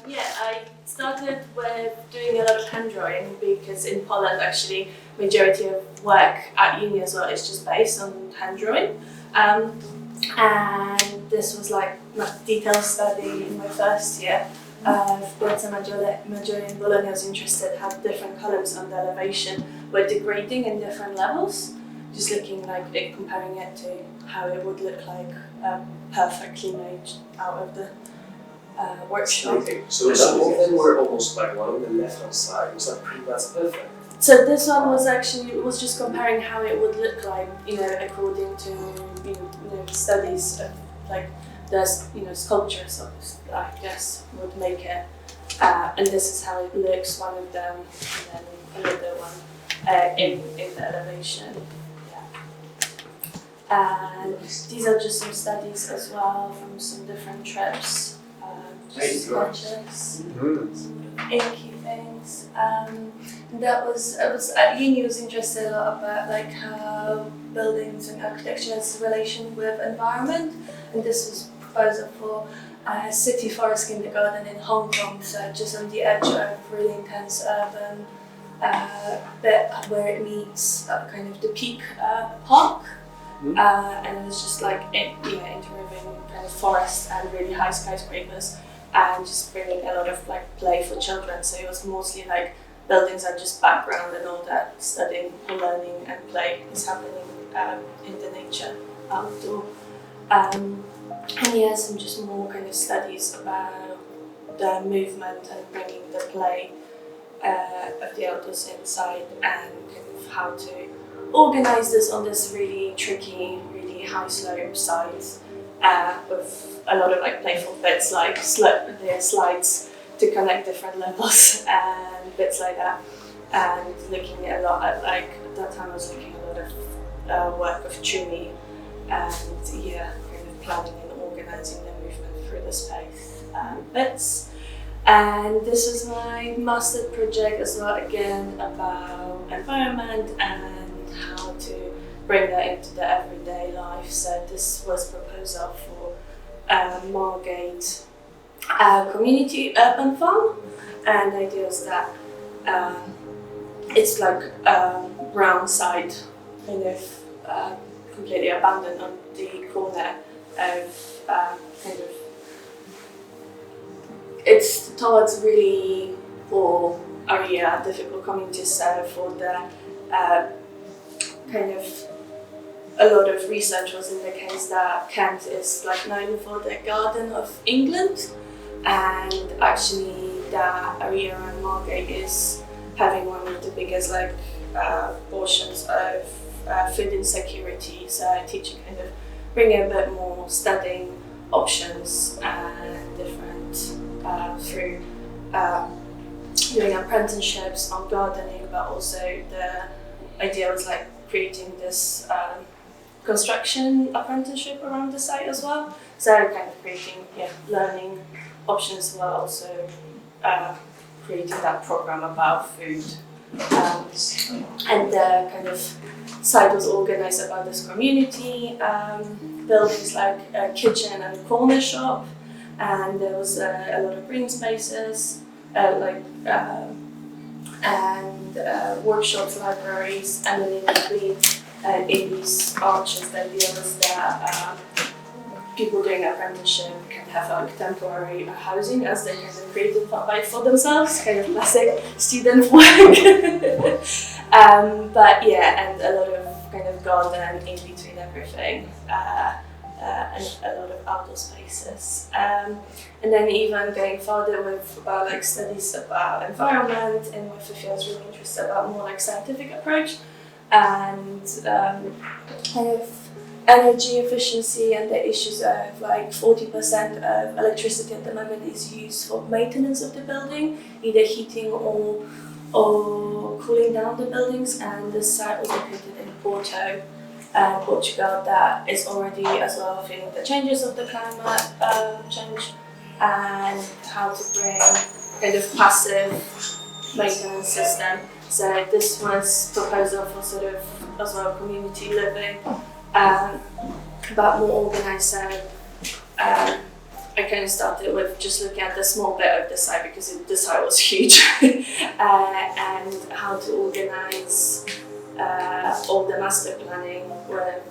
Yeah, I started with doing a lot of hand drawing because in Poland actually majority of work at uni as well is just based on hand drawing. And this was like my detailed study in my first year. But a major in Bologna was interested, had different columns on the elevation with the grading in different levels. Just looking like it, comparing it to how it would look like perfectly made out of the workshop. Okay, so all of them were almost like one on the left hand side was like pretty much perfect. So this one was actually just comparing how it would look like, according to studies of like there's sculptures of I guess would make it, and this is how it looks. One of them, and then another one in the elevation. And these are just some studies as well from some different trips. Just sketches, inky things. That was at uni. Was interested a lot about like how buildings and architecture has a relation with environment, and this was a proposal for a city forest kindergarten in Hong Kong, so just on the edge of really intense urban bit where it meets kind of the Peak Park. And it was just like interweaving kind of forest and really high skyscrapers, and just bringing a lot of like play for children. So it was mostly like buildings are just background, and all that studying, learning, and play is happening in the nature outdoor. And yeah, some just more kind of studies about the movement and bringing the play of the outdoors inside, and kind of how to organize this on this really tricky, really high slope side with a lot of like playful bits like slides to connect different levels and bits like that. And looking a lot at like at that time I was looking at a lot of work of Chumi, and kind of planning and organizing the movement through the space bits. And this was my master project as well, again about environment and how to bring that into the everyday life. So this was a proposal for Margate community urban farm, and the idea is that it's like brown side, kind of completely abandoned on the corner of kind of, it's towards really poor area, difficult communities, so for the kind of a lot of research was in the case that Kent is like known for the Garden of England, and actually that area around Malgo is having one of the biggest like portions of food insecurity. So teaching kind of bringing a bit more studying options and different through doing apprenticeships on gardening, but also the idea was like creating this construction apprenticeship around the site as well. So kind of creating learning options while also creating that program about food. And the kind of site was organized about this community, buildings like a kitchen and a corner shop, and there was a lot of green spaces, and workshops, libraries, and then in between in these arches, the idea was that people doing apprenticeship can have like temporary housing as they kind of created for themselves, kind of classic student work. But yeah, and a lot of kind of garden in between everything. And a lot of outdoor spaces, and then even going further with about like studies about environment, and with I was really interested about more like scientific approach and kind of energy efficiency and the issues of like 40% of electricity at the moment is used for maintenance of the building, either heating or cooling down the buildings, and the site was located in Porto, Portugal, that is already as well feeling the changes of the climate change, and how to bring kind of passive maintenance system. So this was proposal for sort of as well community living, about more organised I kind of started with just looking at the small bit of the site because the site was huge, and how to organize all the master planning with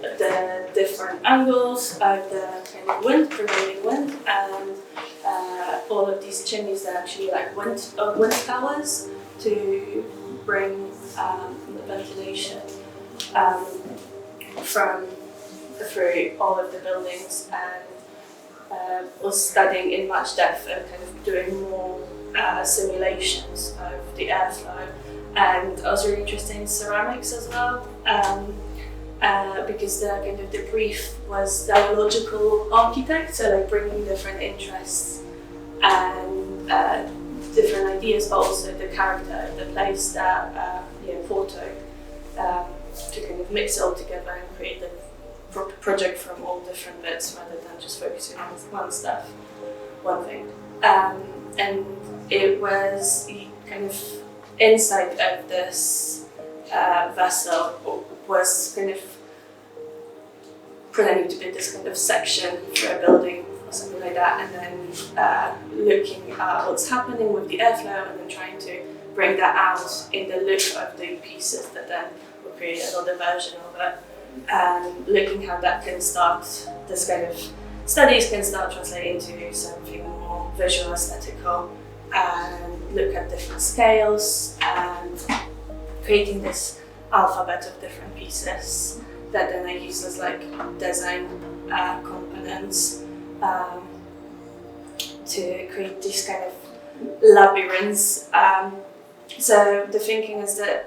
the different angles of the kind of wind, prevailing wind, and all of these chimneys that are actually like wind towers to bring the ventilation from through all of the buildings, and was studying in much depth and kind of doing more simulations of the airflow. And I was really interested in ceramics as well, because the kind of the brief was dialogical architect, so like bringing different interests and different ideas, but also the character of the place that Porto, to kind of mix it all together and create the project from all different bits rather than just focusing on one thing. And it was kind of inside of this vessel was kind of pretending to be this kind of section for a building or something like that, and then looking at what's happening with the airflow and then trying to bring that out in the look of the pieces that then will create another version of it. And looking how that can start, this kind of studies can start translating into something more visual, aesthetical, and look at different scales and creating this alphabet of different pieces that then I use as like design components to create these kind of labyrinths. So the thinking is that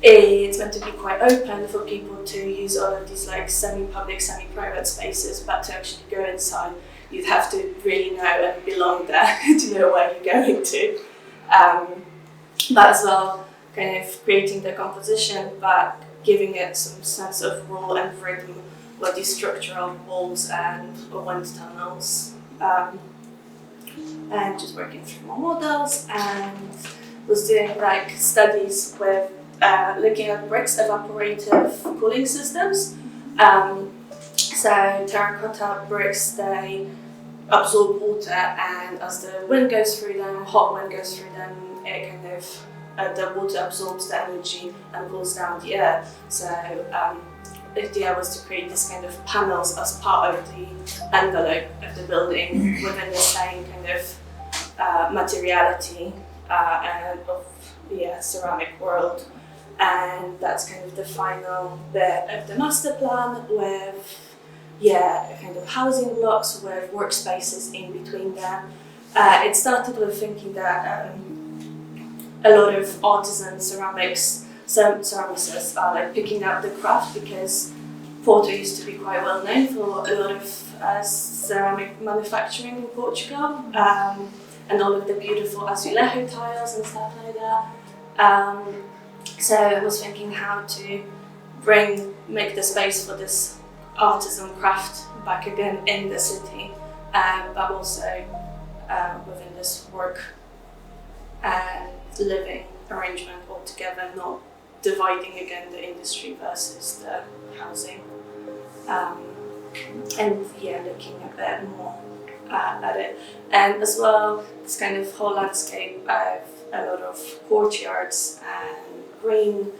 it's meant to be quite open for people to use all of these like semi-public, semi-private spaces, but to actually go inside, you'd have to really know and belong there to know where you're going to. But as well, kind of creating the composition, but giving it some sense of rule and rhythm with these structural walls and wind tunnels. And just working through more models, and was doing like studies with looking at bricks evaporative cooling systems. So terracotta bricks, they absorb water, and as the wind goes through them, hot wind goes through them, it kind of the water absorbs the energy and cools down the air. So the idea was to create this kind of panels as part of the envelope of the building within the same kind of materiality and of the ceramic world. And that's kind of the final bit of the master plan with kind of housing blocks with workspaces in between them. It started with thinking that a lot of artisan ceramicists are like picking up the craft, because Porto used to be quite well known for a lot of ceramic manufacturing in Portugal, and all of the beautiful azulejo tiles and stuff like that. So I was thinking how to make the space for this artisan craft back again in the city, but also within this work and living arrangement altogether, not dividing again the industry versus the housing. And looking a bit more at it. And as well, this kind of whole landscape of a lot of courtyards and green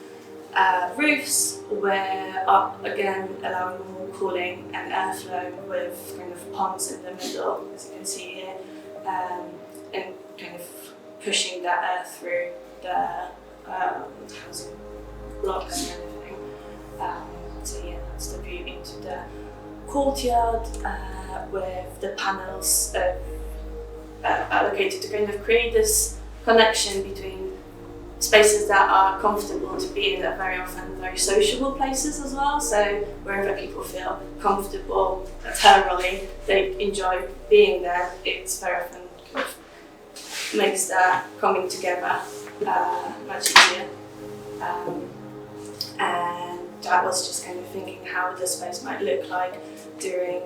roofs, where again allowing more cooling and airflow with kind of ponds in the middle, as you can see here, and kind of pushing that air through the housing blocks and everything. That's the view into the courtyard with the panels allocated to kind of create this connection between spaces that are comfortable to be in, that are very often very sociable places as well. So wherever people feel comfortable thoroughly, they enjoy being there, it's very often kind of makes that coming together much easier. And that was just kind of thinking how the space might look like during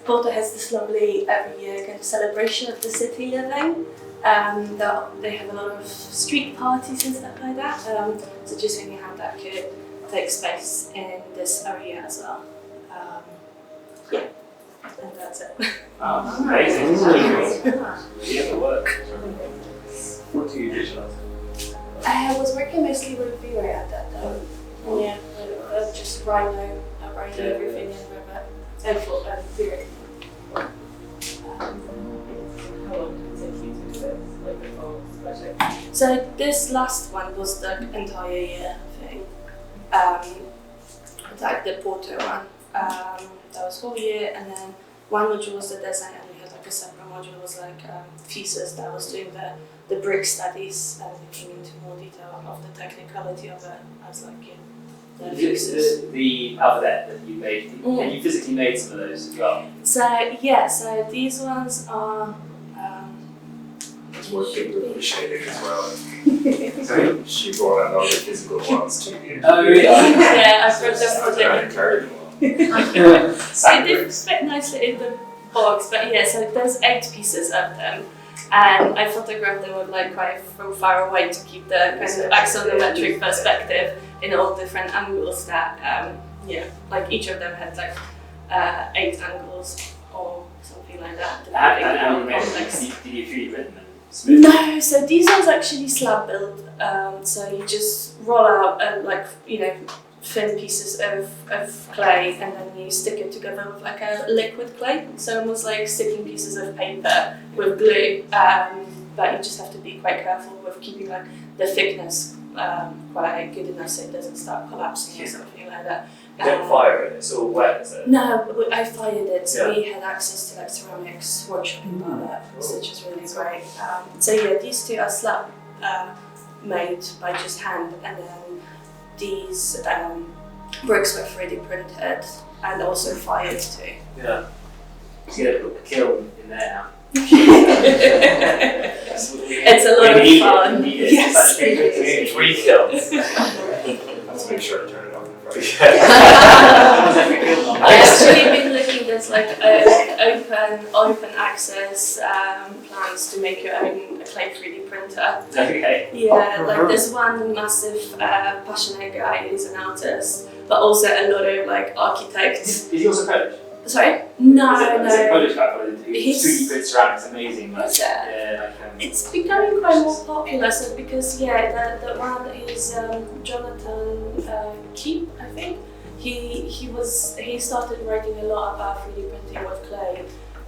Porto has this lovely every year kind of celebration of the city living. They have a lot of street parties and stuff like that. So just thinking how that could take space in this area as well. and that's it. Amazing. Beautiful work. What do you visualize? I was working mostly with V-Ray at that time. Yeah, just Rhino, everything in Rivet, and full V-Ray. How long did it take you to do this, like the whole project? So this last one was the entire year thing. Like the Porto one. That was whole year, and then one module was the design, and we had like a separate module was like thesis that was doing the brick studies and looking into more detail of the technicality of it as like the thesis. The alphabet that you made, and you physically made some of those as well. So yeah, so these ones are. Working with the shading as well. So she brought out all the physical ones to you. Oh really? Yeah, I've read them for Very the. encouraging. So it did fit nicely in the box, but yeah, so there's 8 pieces of them, and I photographed them with like quite from far away to keep the kind of axonometric perspective in all different angles that, like each of them had like 8 angles or something like that. depending on How you how made complex. it? Did you 3D print them? Smooth? No, so these ones actually slab built. So you just roll out thin pieces of clay, and then you stick it together with like a liquid clay. So almost like sticking pieces of paper with glue. But you just have to be quite careful with keeping like the thickness quite good enough so it doesn't start collapsing or something like that. You don't fire it, it's all wet, is it? No, but I fired it, so we had access to like ceramics workshopping about that, which is really great. So yeah, these 2 are slab made by just hand, and then these bricks were 3D printed and also fired too. Yeah. So you put a kiln in there now. It's a lot of fun. Yes. We need 3 kilns. Let's make sure to turn it off in front. I've actually been looking, there's like open access plans to make your own clay 3D printer. Okay. Yeah, like there's one massive passionate guy who's an artist, but also a lot of like architects. Is he also Polish? Sorry? No, Is it a no. Polish guy who He's- 3D print ceramics, amazing. Like, Is it? yeah, like It's becoming quite more popular, so because the one is Jonathan Keep, I think. He started writing a lot about 3D printing with clay,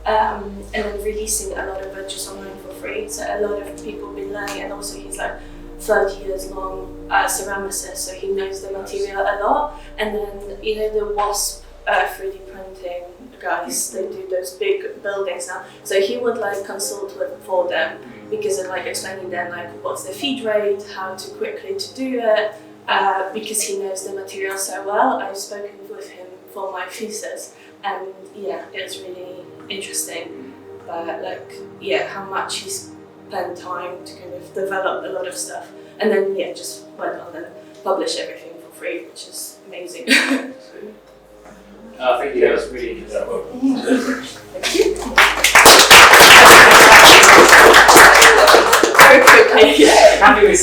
and then releasing a lot of it just online for free. So a lot of people have been learning, and also he's like 30 years long ceramicist, so he knows the material a lot. And then the WASP 3D printing guys, they do those big buildings now. So he would like consult for them because of like explaining them like what's the feed rate, how to quickly to do it, because he knows the material so well. I've spoken with him for my thesis, and yeah, it was really interesting. But how much he spent time to kind of develop a lot of stuff, and then just went on and published everything for free, which is amazing. I think that was really interesting. Thank you. Very quickly. Happy with